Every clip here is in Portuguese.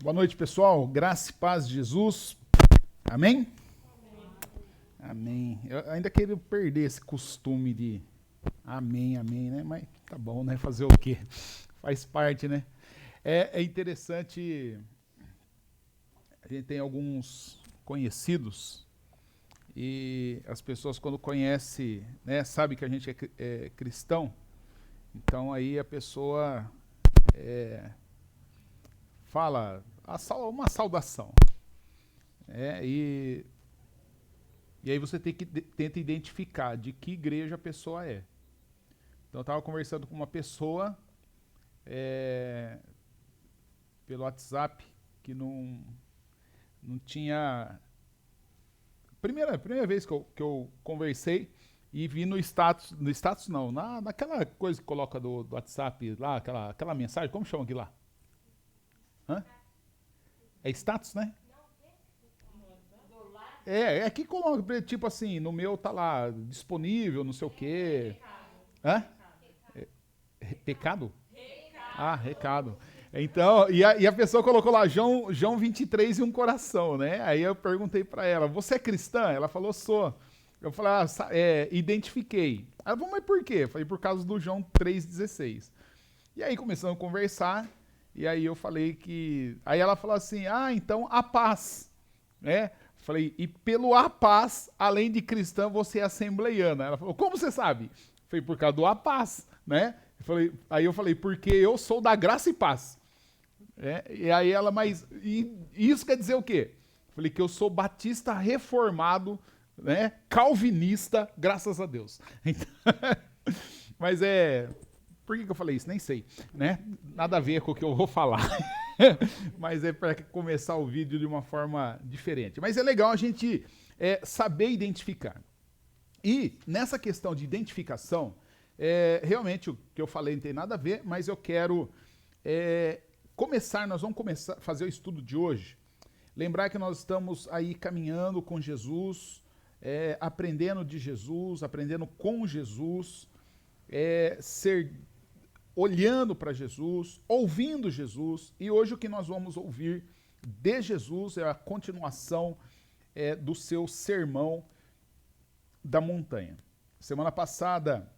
Boa noite, pessoal. Graça e paz de Jesus. Amém? Amém. Eu ainda queria perder esse costume de amém, amém, né? Mas tá bom, né? Fazer o quê? Faz parte, né? É interessante, a gente tem alguns conhecidos e as pessoas quando conhecem, né, sabe que a gente é cristão, então aí a pessoa fala uma saudação. E aí você tenta identificar de que igreja a pessoa é. Então eu estava conversando com uma pessoa pelo WhatsApp que não tinha. Primeira vez que eu conversei e vi no status não, naquela coisa que coloca do WhatsApp lá, aquela mensagem, como chama aqui lá? Hã? É status, né? É que coloca, tipo assim, no meu tá lá, disponível, não sei o quê. Hã? Pecado? Ah, recado. Então, e a pessoa colocou lá João 23 e um coração, né? Aí eu perguntei pra ela, você é cristã? Ela falou, sou. Eu falei, identifiquei. Ela falou, mas por quê? Eu falei, por causa do João 3,16. E aí começamos a conversar, e aí eu falei que... Aí ela falou assim, então a paz, né? Falei, e pelo a paz, além de cristã, você é assembleiana. Ela falou, como você sabe? Falei, por causa do a paz, né? Aí eu falei, porque eu sou da graça e paz. E aí ela, mas isso quer dizer o quê? Falei que eu sou batista reformado, né? Calvinista, graças a Deus. Então, mas por que eu falei isso? Nem sei, né? Nada a ver com o que eu vou falar. Mas é para começar o vídeo de uma forma diferente. Mas é legal a gente saber identificar. E nessa questão de identificação, realmente o que eu falei não tem nada a ver, mas eu quero nós vamos começar a fazer o estudo de hoje. Lembrar que nós estamos aí caminhando com Jesus, aprendendo de Jesus, aprendendo com Jesus, olhando para Jesus, ouvindo Jesus, e hoje o que nós vamos ouvir de Jesus é a continuação do seu sermão da montanha. Semana passada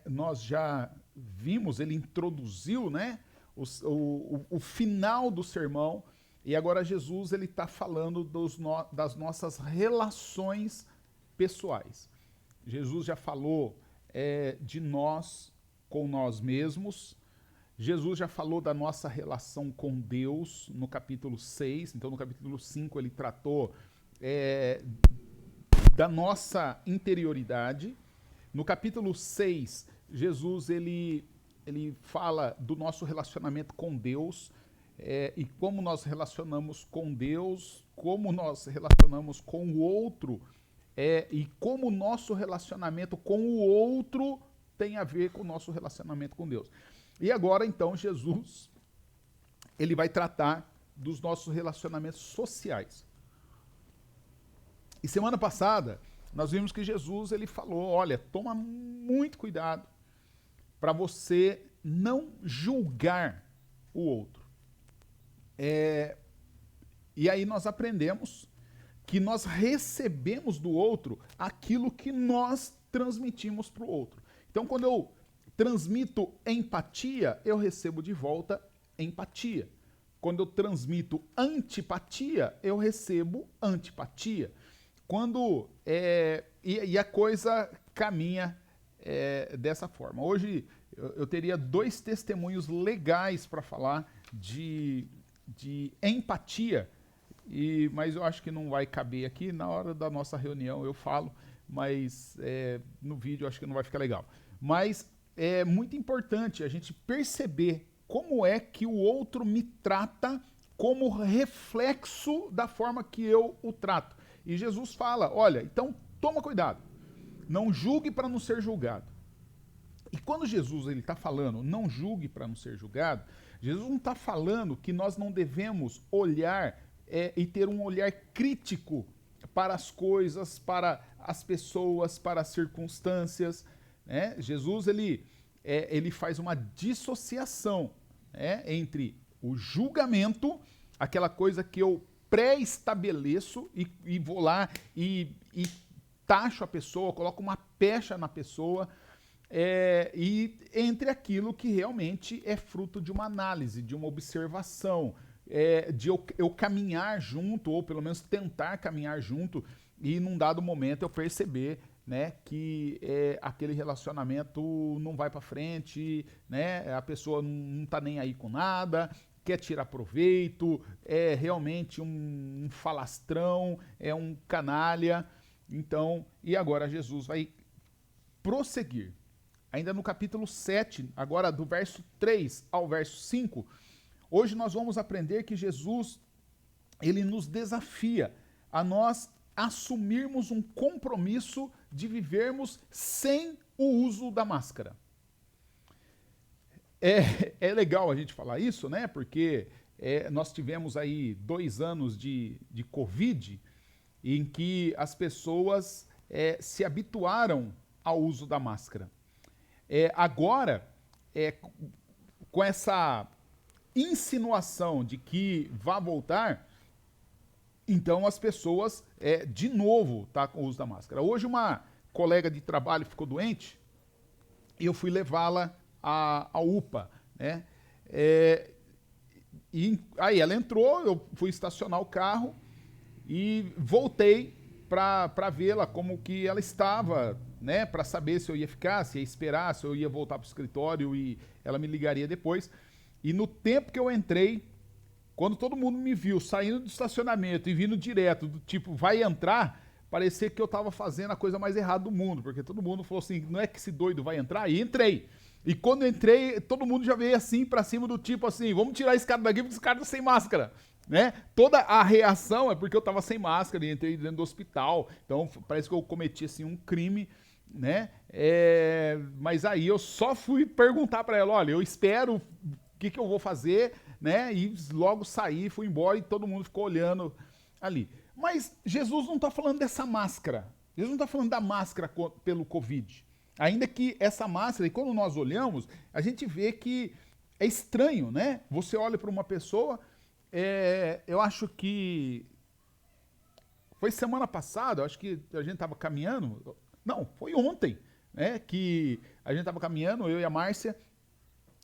nós já vimos, ele introduziu, né, o final do sermão, e agora Jesus ele está falando das nossas relações pessoais. Jesus já falou de nós com nós mesmos. Jesus já falou da nossa relação com Deus no capítulo 6. Então, no capítulo 5, ele tratou da nossa interioridade. No capítulo 6, Jesus ele fala do nosso relacionamento com Deus e como nós relacionamos com Deus, como nós relacionamos com o outro e como o nosso relacionamento com o outro tem a ver com o nosso relacionamento com Deus. E agora, então, Jesus ele vai tratar dos nossos relacionamentos sociais. E semana passada, nós vimos que Jesus ele falou, olha, toma muito cuidado para você não julgar o outro. E aí nós aprendemos que nós recebemos do outro aquilo que nós transmitimos para o outro. Então, quando eu transmito empatia, eu recebo de volta empatia. Quando eu transmito antipatia, eu recebo antipatia. E a coisa caminha dessa forma. Hoje eu teria 2 testemunhos legais para falar de empatia, mas eu acho que não vai caber aqui. Na hora da nossa reunião eu falo, mas no vídeo eu acho que não vai ficar legal. Mas é muito importante a gente perceber como é que o outro me trata como reflexo da forma que eu o trato. E Jesus fala, olha, então toma cuidado, não julgue para não ser julgado. E quando Jesus está falando, não julgue para não ser julgado, Jesus não está falando que nós não devemos olhar e ter um olhar crítico para as coisas, para as pessoas, para as circunstâncias. Jesus ele faz uma dissociação entre O julgamento, aquela coisa que eu pré-estabeleço e vou lá e taxo a pessoa, coloco uma pecha na pessoa, e entre aquilo que realmente é fruto de uma análise, de uma observação, de eu caminhar junto, ou pelo menos tentar caminhar junto, e num dado momento eu perceber, né, que aquele relacionamento não vai para frente, né, a pessoa não tá nem aí com nada, quer tirar proveito, é realmente um falastrão, é um canalha. Então, e agora Jesus vai prosseguir. Ainda no capítulo 7, agora do verso 3 ao verso 5, hoje nós vamos aprender que Jesus, ele nos desafia a nós assumirmos um compromisso de vivermos sem o uso da máscara. É legal a gente falar isso, né? Porque nós tivemos aí 2 anos de Covid, em que as pessoas se habituaram ao uso da máscara. Agora, com essa insinuação de que vai voltar, então as pessoas de novo tá com o uso da máscara. Hoje uma colega de trabalho ficou doente e eu fui levá-la à UPA, né? E aí ela entrou, eu fui estacionar o carro e voltei para vê-la como que ela estava, né? Para saber se eu ia ficar, se ia esperar, se eu ia voltar para o escritório e ela me ligaria depois. E no tempo que eu entrei, quando todo mundo me viu saindo do estacionamento e vindo direto, do tipo, vai entrar, parecia que eu estava fazendo a coisa mais errada do mundo, porque todo mundo falou assim, não é que esse doido vai entrar? E entrei. E quando eu entrei, todo mundo já veio assim para cima do tipo assim, vamos tirar esse cara daqui porque esse cara tá sem máscara, né? Toda a reação é porque eu estava sem máscara e entrei dentro do hospital, então parece que eu cometi assim um crime, né? Mas aí eu só fui perguntar para ela, olha, eu espero, o que eu vou fazer, né? E logo saí, fui embora e todo mundo ficou olhando ali. Mas Jesus não está falando dessa máscara. Jesus não está falando da máscara pelo Covid. Ainda que essa máscara, e quando nós olhamos, a gente vê que é estranho, né? Você olha para uma pessoa, eu acho que foi semana passada, eu acho que a gente estava caminhando, não, foi ontem, né? Que a gente estava caminhando, eu e a Márcia,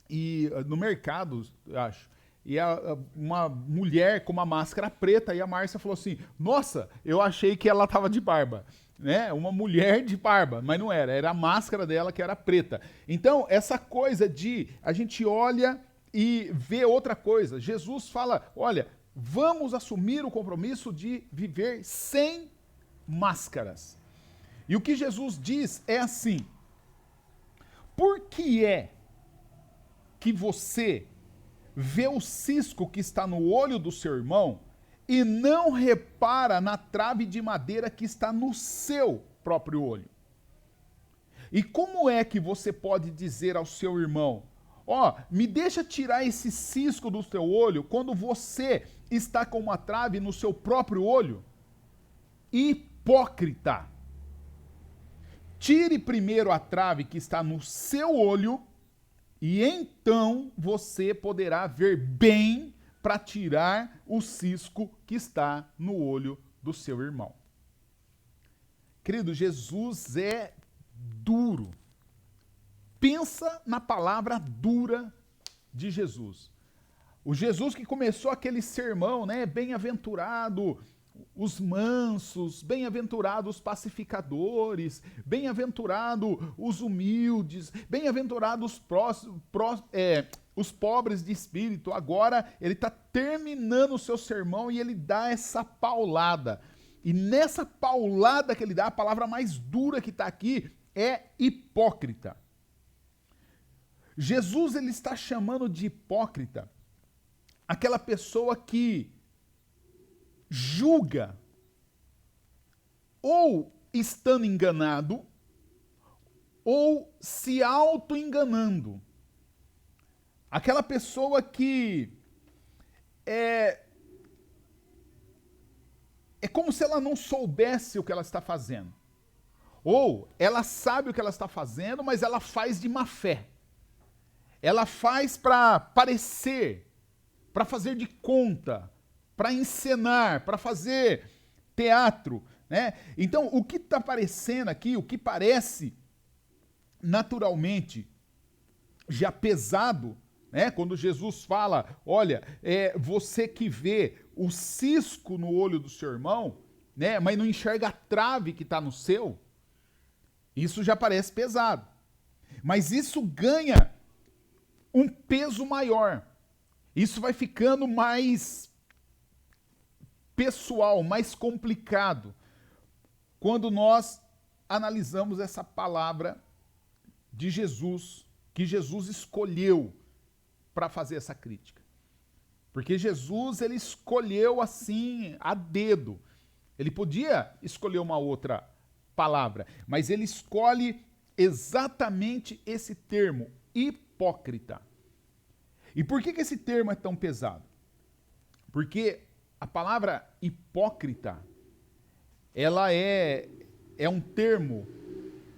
e no mercado, eu acho. E uma mulher com uma máscara preta, e a Márcia falou assim, nossa, eu achei que ela estava de barba, né? Uma mulher de barba, mas não era a máscara dela que era preta. Então, essa coisa de a gente olha e vê outra coisa. Jesus fala, olha, vamos assumir o compromisso de viver sem máscaras. E o que Jesus diz é assim, por que é que você vê o cisco que está no olho do seu irmão e não repara na trave de madeira que está no seu próprio olho? E como é que você pode dizer ao seu irmão, me deixa tirar esse cisco do teu olho quando você está com uma trave no seu próprio olho? Hipócrita! Tire primeiro a trave que está no seu olho e então você poderá ver bem para tirar o cisco que está no olho do seu irmão. Querido, Jesus é duro. Pensa na palavra dura de Jesus. O Jesus que começou aquele sermão, né? Bem-aventurado os mansos, bem-aventurados os pacificadores, bem-aventurados os humildes, bem-aventurados os pobres de espírito. Agora ele está terminando o seu sermão e ele dá essa paulada. E nessa paulada que ele dá, a palavra mais dura que está aqui é hipócrita. Jesus ele está chamando de hipócrita aquela pessoa que julga ou estando enganado ou se auto-enganando. Aquela pessoa que é como se ela não soubesse o que ela está fazendo. Ou ela sabe o que ela está fazendo, mas ela faz de má fé. Ela faz para parecer para fazer de conta, para encenar, para fazer teatro, né? Então, o que está aparecendo aqui, o que parece naturalmente já pesado, né? Quando Jesus fala, olha, você que vê o cisco no olho do seu irmão, né? Mas não enxerga a trave que está no seu, isso já parece pesado. Mas isso ganha um peso maior. Isso vai ficando mais pessoal, mais complicado, quando nós analisamos essa palavra de Jesus, que Jesus escolheu para fazer essa crítica. Porque Jesus, ele escolheu assim, a dedo. Ele podia escolher uma outra palavra, mas ele escolhe exatamente esse termo, hipócrita. E por que esse termo é tão pesado? Porque a palavra hipócrita, ela é um termo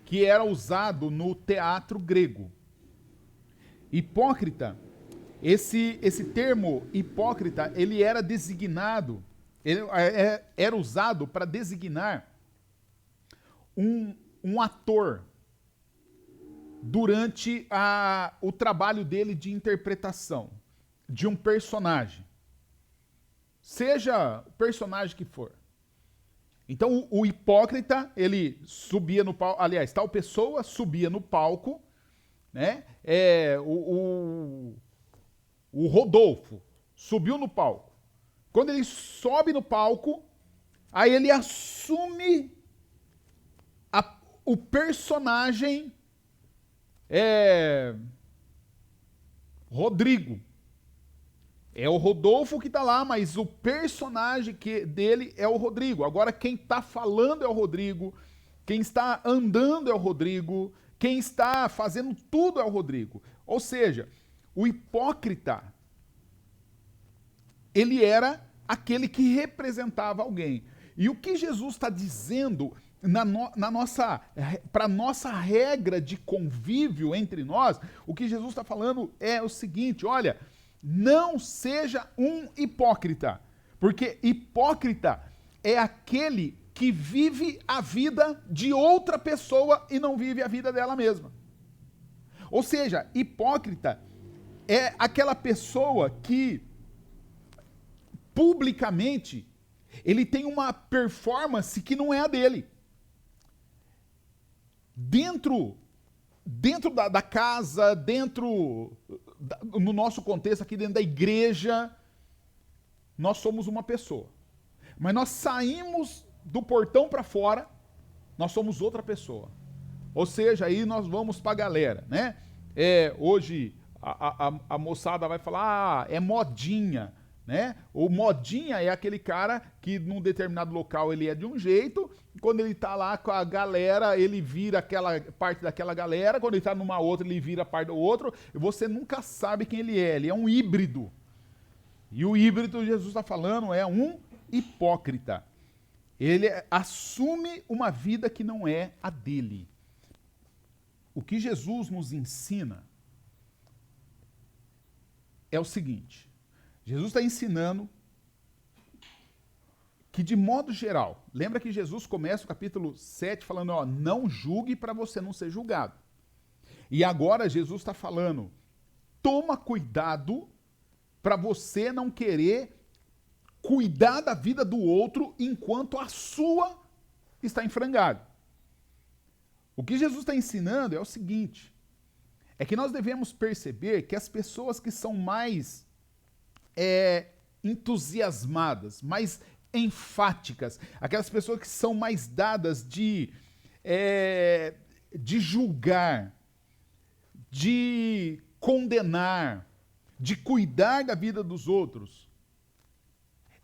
que era usado no teatro grego. Hipócrita, esse termo hipócrita, ele era designado, ele era usado para designar um ator durante o trabalho dele de interpretação de um personagem, seja o personagem que for. Então o hipócrita, ele subia no palco, aliás, tal pessoa subia no palco, né? O Rodolfo subiu no palco. Quando ele sobe no palco, aí ele assume o personagem Rodrigo. É o Rodolfo que está lá, mas o personagem dele é o Rodrigo. Agora quem está falando é o Rodrigo, quem está andando é o Rodrigo, quem está fazendo tudo é o Rodrigo. Ou seja, o hipócrita, ele era aquele que representava alguém. E o que Jesus está dizendo para a nossa regra de convívio entre nós, o que Jesus está falando é o seguinte, olha, não seja um hipócrita, porque hipócrita é aquele que vive a vida de outra pessoa e não vive a vida dela mesma. Ou seja, hipócrita é aquela pessoa que publicamente ele tem uma performance que não é a dele. Dentro da casa, no nosso contexto aqui dentro da igreja, nós somos uma pessoa. Mas nós saímos do portão para fora, nós somos outra pessoa. Ou seja, aí nós vamos para a galera, né? Hoje a moçada vai falar, é modinha, né? O modinha é aquele cara que num determinado local ele é de um jeito, quando ele tá lá com a galera, ele vira aquela parte daquela galera, quando ele tá numa outra, ele vira parte do outro, e você nunca sabe quem ele é um híbrido. E o híbrido, Jesus está falando, é um hipócrita. Ele assume uma vida que não é a dele. O que Jesus nos ensina é o seguinte, Jesus está ensinando que, de modo geral, lembra que Jesus começa o capítulo 7 falando, ó, não julgue para você não ser julgado. E agora Jesus está falando, toma cuidado para você não querer cuidar da vida do outro enquanto a sua está em frangalho. O que Jesus está ensinando é o seguinte, é que nós devemos perceber que as pessoas que são mais entusiasmadas, mais enfáticas, aquelas pessoas que são mais dadas de julgar, de condenar, de cuidar da vida dos outros,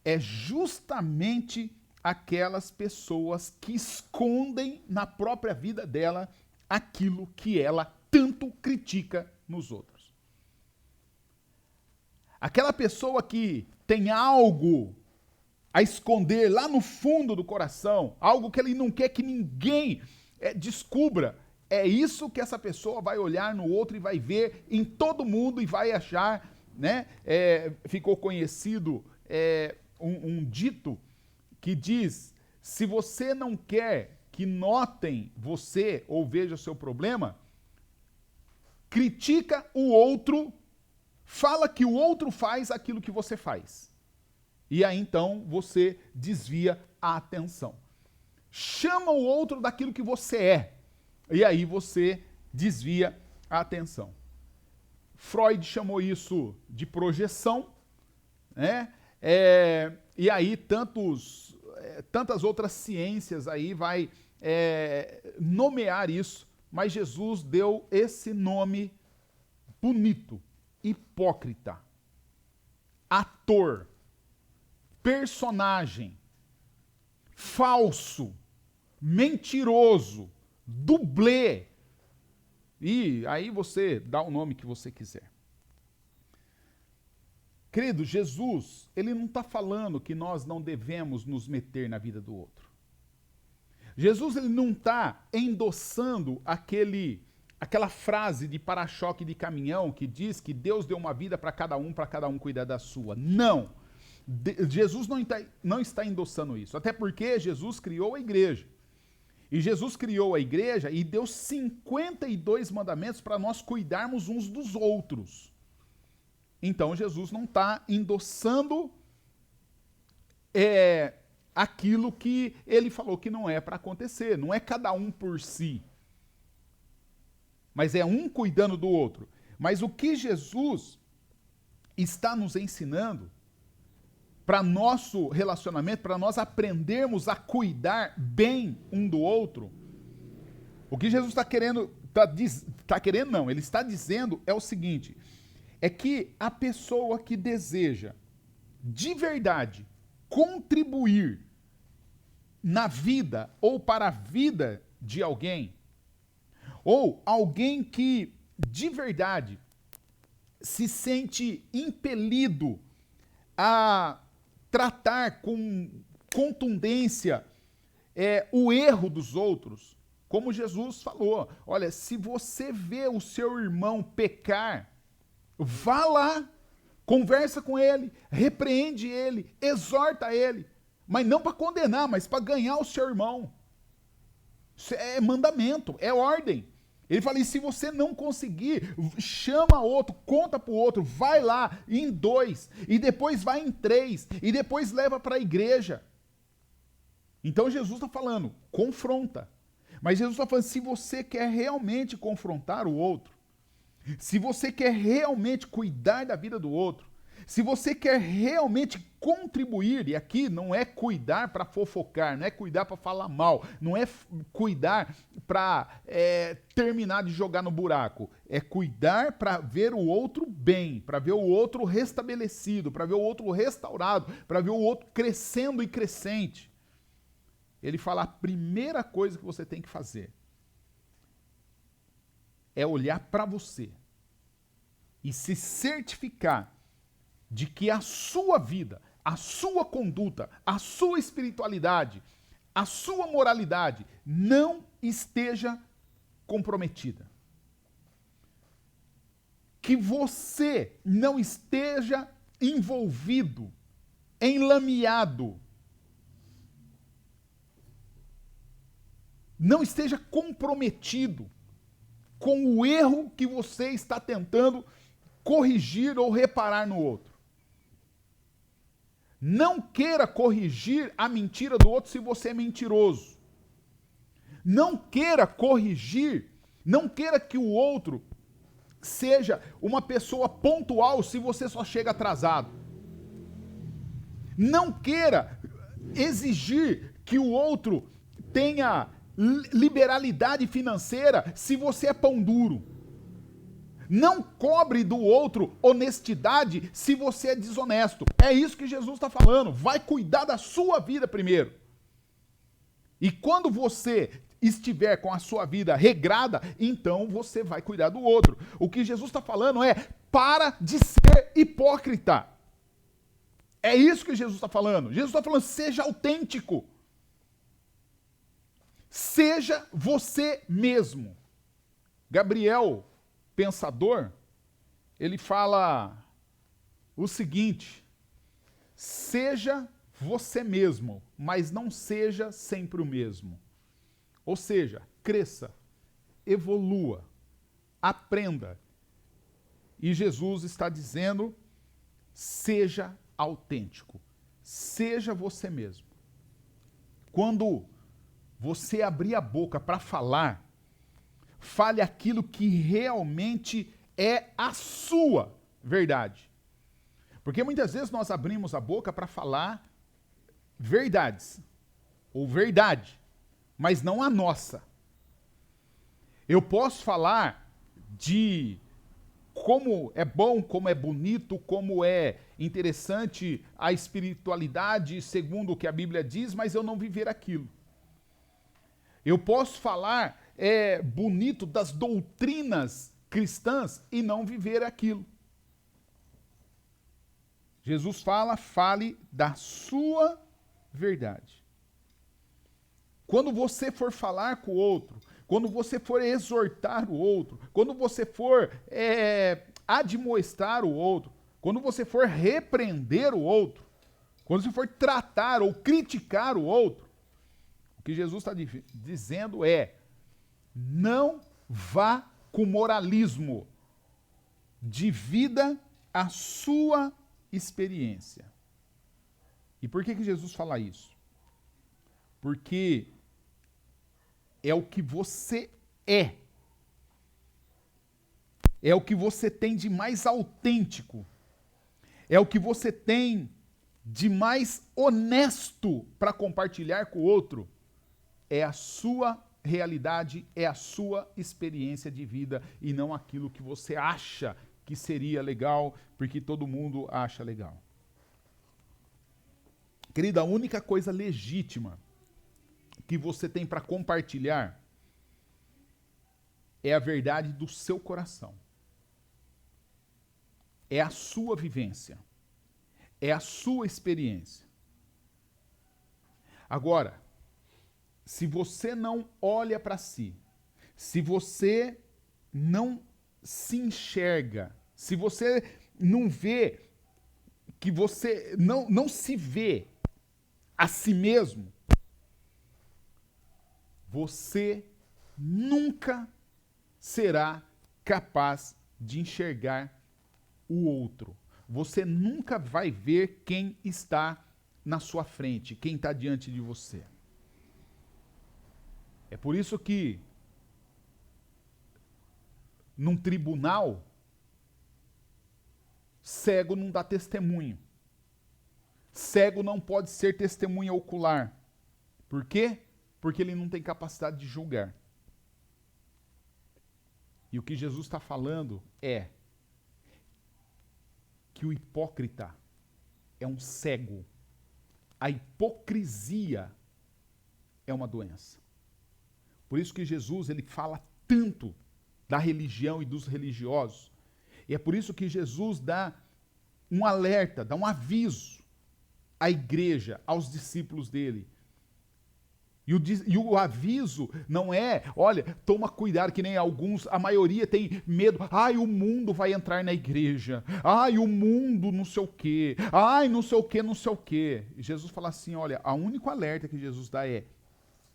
é justamente aquelas pessoas que escondem na própria vida dela aquilo que ela tanto critica nos outros. Aquela pessoa que tem algo a esconder lá no fundo do coração, algo que ele não quer que ninguém descubra, é isso que essa pessoa vai olhar no outro e vai ver em todo mundo e vai achar né, ficou conhecido um dito que diz: se você não quer que notem você ou veja o seu problema, critica o outro, fala que o outro faz aquilo que você faz. E aí então você desvia a atenção. Chama o outro daquilo que você é. E aí você desvia a atenção. Freud chamou isso de projeção, né? E aí tantas outras ciências aí vai nomear isso, mas Jesus deu esse nome bonito: hipócrita, ator, personagem, falso, mentiroso, dublê. E aí você dá o nome que você quiser. Querido, Jesus, ele não está falando que nós não devemos nos meter na vida do outro. Jesus, ele não está endossando aquela frase de para-choque de caminhão que diz que Deus deu uma vida para cada um cuidar da sua. Não. Jesus não está endossando isso. Até porque Jesus criou a igreja. E Jesus criou a igreja e deu 52 mandamentos para nós cuidarmos uns dos outros. Então Jesus não está endossando aquilo que ele falou que não é para acontecer. Não é cada um por si. Mas é um cuidando do outro. Mas o que Jesus está nos ensinando para nosso relacionamento, para nós aprendermos a cuidar bem um do outro, o que Jesus está querendo, ele está dizendo é o seguinte: é que a pessoa que deseja de verdade contribuir na vida ou para a vida de alguém, ou alguém que de verdade se sente impelido a tratar com contundência o erro dos outros, como Jesus falou: olha, se você vê o seu irmão pecar, vá lá, conversa com ele, repreende ele, exorta ele, mas não para condenar, mas para ganhar o seu irmão. Isso é mandamento, é ordem. Ele fala: e se você não conseguir, chama outro, conta para o outro, vai lá em 2, e depois vai em 3, e depois leva para a igreja. Então Jesus está falando, confronta. Mas Jesus está falando: se você quer realmente confrontar o outro, se você quer realmente cuidar da vida do outro, se você quer realmente contribuir, e aqui não é cuidar para fofocar, não é cuidar para falar mal, não é cuidar para terminar de jogar no buraco, é cuidar para ver o outro bem, para ver o outro restabelecido, para ver o outro restaurado, para ver o outro crescendo e crescente. Ele fala: a primeira coisa que você tem que fazer é olhar para você e se certificar de que a sua vida, a sua conduta, a sua espiritualidade, a sua moralidade não esteja comprometida. Que você não esteja envolvido, enlameado, não esteja comprometido com o erro que você está tentando corrigir ou reparar no outro. Não queira corrigir a mentira do outro se você é mentiroso. Não queira corrigir, não queira que o outro seja uma pessoa pontual se você só chega atrasado. Não queira exigir que o outro tenha liberalidade financeira se você é pão duro. Não cobre do outro honestidade se você é desonesto. É isso que Jesus está falando. Vai cuidar da sua vida primeiro. E quando você estiver com a sua vida regrada, então você vai cuidar do outro. O que Jesus está falando é: para de ser hipócrita. É isso que Jesus está falando. Jesus está falando: seja autêntico. Seja você mesmo. Gabriel, pensador, ele fala o seguinte: seja você mesmo, mas não seja sempre o mesmo. Ou seja, cresça, evolua, aprenda. E Jesus está dizendo: seja autêntico, seja você mesmo. Quando você abrir a boca para falar, fale aquilo que realmente é a sua verdade. Porque muitas vezes nós abrimos a boca para falar verdades, ou verdade, mas não a nossa. Eu posso falar de como é bom, como é bonito, como é interessante a espiritualidade segundo o que a Bíblia diz, mas eu não viver aquilo. Eu posso falar bonito das doutrinas cristãs e não viver aquilo. Jesus fala, fale da sua verdade. Quando você for falar com o outro, quando você for exortar o outro, quando você for admoestar o outro, quando você for repreender o outro, quando você for tratar ou criticar o outro, o que Jesus está dizendo é: não vá com moralismo, divida a sua experiência. E por que Jesus fala isso? Porque é o que você é. É o que você tem de mais autêntico. É o que você tem de mais honesto para compartilhar com o outro. É a sua realidade, é a sua experiência de vida e não aquilo que você acha que seria legal, porque todo mundo acha legal. Querida, a única coisa legítima que você tem para compartilhar é a verdade do seu coração. É a sua vivência. É a sua experiência. Agora, se você não olha para si, se você não se enxerga, se você não vê, que você não se vê a si mesmo, você nunca será capaz de enxergar o outro. Você nunca vai ver quem está na sua frente, quem está diante de você. É por isso que num tribunal, cego não dá testemunho. Cego não pode ser testemunha ocular. Por quê? Porque ele não tem capacidade de julgar. E o que Jesus está falando é que o hipócrita é um cego. A hipocrisia é uma doença. Por isso que Jesus ele fala tanto da religião e dos religiosos. E é por isso que Jesus dá um alerta, dá um aviso à igreja, aos discípulos dele. E o aviso não é, olha, toma cuidado, que nem alguns, a maioria tem medo. Ai, o mundo vai entrar na igreja. Ai, o mundo não sei o quê. Ai, não sei o quê, não sei o quê. E Jesus fala assim, olha, a única alerta que Jesus dá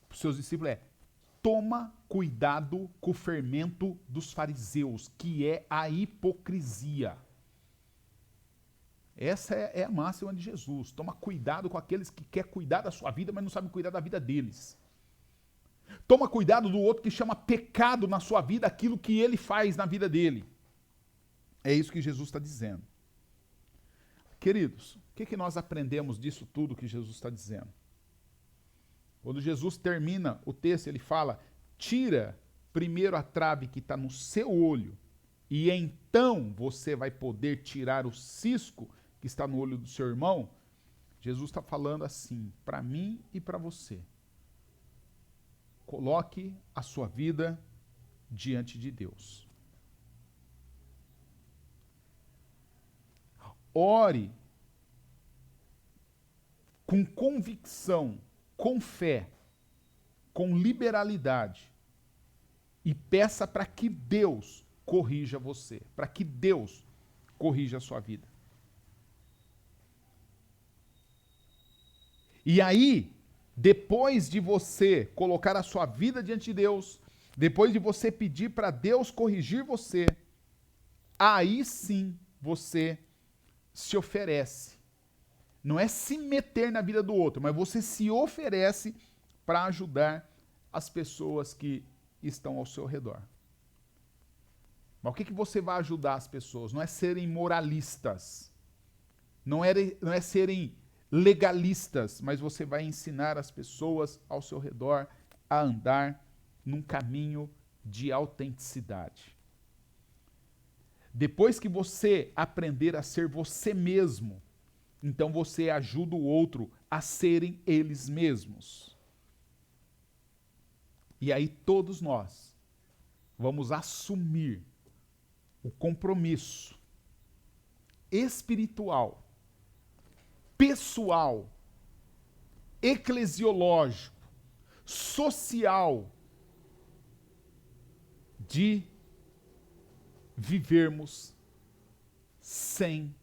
para os seus discípulos toma cuidado com o fermento dos fariseus, que é a hipocrisia. Essa é a máxima de Jesus. Toma cuidado com aqueles que querem cuidar da sua vida, mas não sabem cuidar da vida deles. Toma cuidado do outro que chama pecado na sua vida aquilo que ele faz na vida dele. É isso que Jesus está dizendo. Queridos, o que nós aprendemos disso tudo que Jesus está dizendo? Quando Jesus termina o texto, ele fala: tira primeiro a trave que está no seu olho, e então você vai poder tirar o cisco que está no olho do seu irmão. Jesus está falando assim, para mim e para você. Coloque a sua vida diante de Deus. Ore com convicção, com fé, com liberalidade, e peça para que Deus corrija você, para que Deus corrija a sua vida. E aí, depois de você colocar a sua vida diante de Deus, depois de você pedir para Deus corrigir você, aí sim você se oferece. Não é se meter na vida do outro, mas você se oferece para ajudar as pessoas que estão ao seu redor. Mas o que você vai ajudar as pessoas? Não é serem moralistas, não é serem legalistas, mas você vai ensinar as pessoas ao seu redor a andar num caminho de autenticidade. Depois que você aprender a ser você mesmo, então você ajuda o outro a serem eles mesmos. E aí todos nós vamos assumir o compromisso espiritual, pessoal, eclesiológico, social, de vivermos sem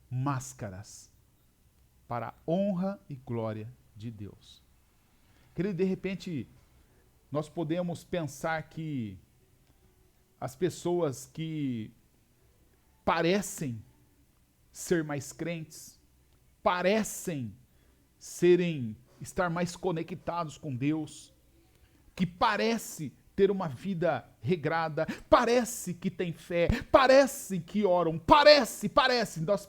máscaras, para a honra e glória de Deus. Querido, de repente, nós podemos pensar que as pessoas que parecem ser mais crentes, parecem estar mais conectados com Deus, que parece ter uma vida regrada, parece que tem fé, parece que oram, parece, nós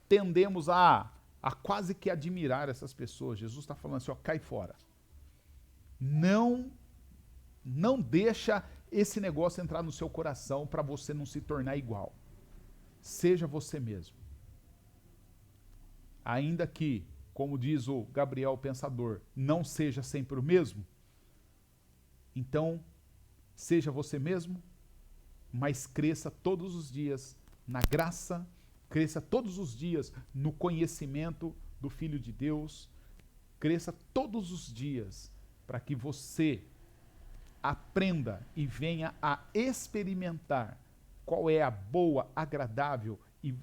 tendemos a quase que admirar essas pessoas. Jesus está falando assim, ó, cai fora. Não deixa esse negócio entrar no seu coração para você não se tornar igual. Seja você mesmo. Ainda que, como diz o Gabriel Pensador, não seja sempre o mesmo, então seja você mesmo, mas cresça todos os dias na graça, cresça todos os dias no conhecimento do Filho de Deus, cresça todos os dias para que você aprenda e venha a experimentar qual é a boa, agradável e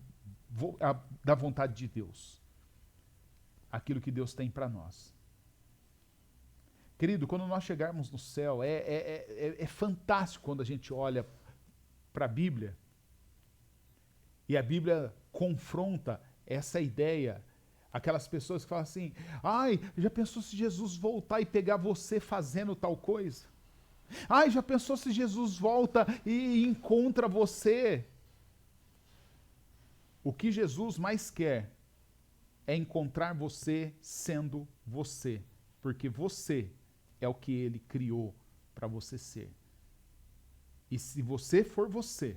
da vontade de Deus. Aquilo que Deus tem para nós. Querido, quando nós chegarmos no céu, é fantástico quando a gente olha para a Bíblia e a Bíblia confronta essa ideia. Aquelas pessoas que falam assim, ai, já pensou se Jesus voltar e pegar você fazendo tal coisa? Ai, já pensou se Jesus volta e encontra você? O que Jesus mais quer é encontrar você sendo você, porque você é o que Ele criou para você ser. E se você for você,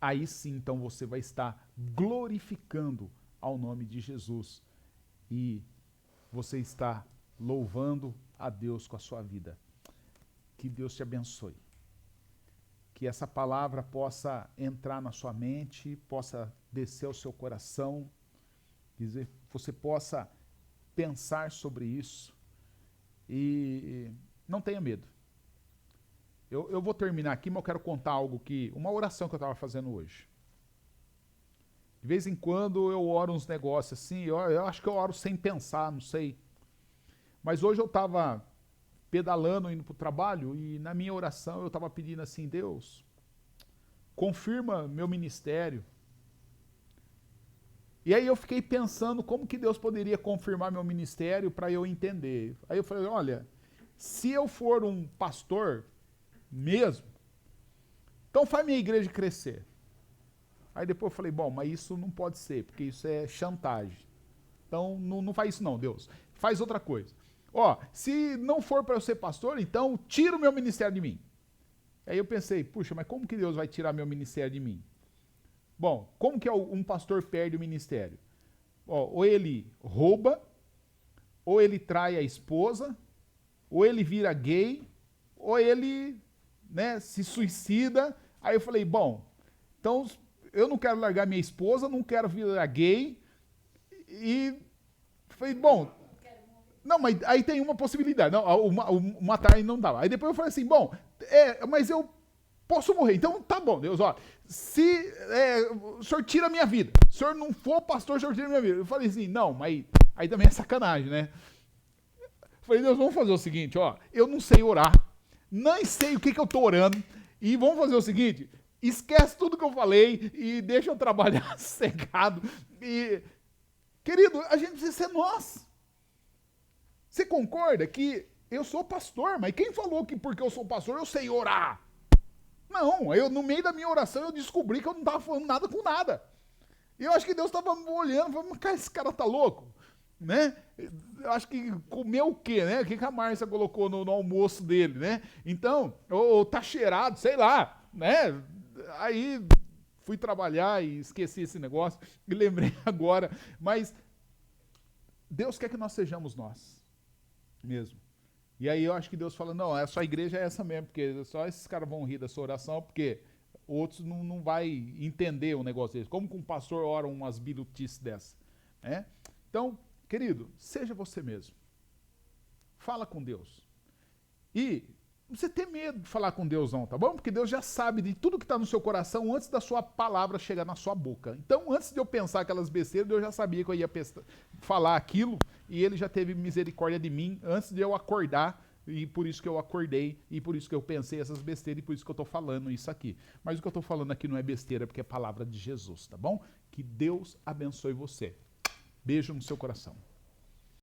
aí sim, então você vai estar glorificando ao nome de Jesus e você está louvando a Deus com a sua vida. Que Deus te abençoe. Que essa palavra possa entrar na sua mente, possa descer ao seu coração, dizer, você possa pensar sobre isso e não tenha medo. Eu vou terminar aqui, mas eu quero contar uma oração que eu estava fazendo hoje. De vez em quando eu oro uns negócios assim, eu acho que eu oro sem pensar, não sei. Mas hoje eu estava pedalando, indo para o trabalho, e na minha oração eu estava pedindo assim, Deus, confirma meu ministério. E aí eu fiquei pensando como que Deus poderia confirmar meu ministério para eu entender. Aí eu falei, olha, se eu for um pastor mesmo, então faz minha igreja crescer. Aí depois eu falei, bom, mas isso não pode ser, porque isso é chantagem. Então não faz isso não, Deus. Faz outra coisa. Ó, se não for para eu ser pastor, então tira o meu ministério de mim. Aí eu pensei, puxa, mas como que Deus vai tirar meu ministério de mim? Bom, como que um pastor perde o ministério? Ó, ou ele rouba, ou ele trai a esposa, ou ele vira gay, ou ele, se suicida. Aí eu falei, bom, então eu não quero largar minha esposa, não quero virar gay. E falei, bom, não, mas aí tem uma possibilidade. Não, o matar não dá. Aí depois eu falei assim, bom, mas eu posso morrer. Então tá bom, Deus, ó, se o senhor tira a minha vida, se o senhor não for pastor, o senhor tira a minha vida. Eu falei assim, não, mas Aí também é sacanagem, né? Falei, Deus, vamos fazer o seguinte, ó, eu não sei orar, nem sei o que eu tô orando, e vamos fazer o seguinte, esquece tudo que eu falei e deixa eu trabalhar cegado. E, querido, a gente precisa ser nós. Você concorda que eu sou pastor, mas quem falou que porque eu sou pastor eu sei orar? Não, eu no meio da minha oração eu descobri que eu não estava falando nada com nada. E eu acho que Deus estava me olhando, falando, cara, esse cara tá louco, né? Eu acho que comeu o quê, né? O que a Márcia colocou no almoço dele, né? Então, ou tá cheirado, sei lá, né? Aí fui trabalhar e esqueci esse negócio e lembrei agora, mas Deus quer que nós sejamos nós mesmo. E aí eu acho que Deus fala, não, a sua igreja é essa mesmo, porque só esses caras vão rir da sua oração, porque outros não vai entender o negócio desse. Como que um pastor ora umas bilutices dessas, né? Então, querido, seja você mesmo. Fala com Deus. E não precisa ter medo de falar com Deus não, tá bom? Porque Deus já sabe de tudo que está no seu coração antes da sua palavra chegar na sua boca. Então, antes de eu pensar aquelas besteiras, Deus já sabia que eu ia falar aquilo e Ele já teve misericórdia de mim antes de eu acordar. E por isso que eu acordei, e por isso que eu pensei essas besteiras, e por isso que eu estou falando isso aqui. Mas o que eu estou falando aqui não é besteira, porque é palavra de Jesus, tá bom? Que Deus abençoe você. Beijo no seu coração.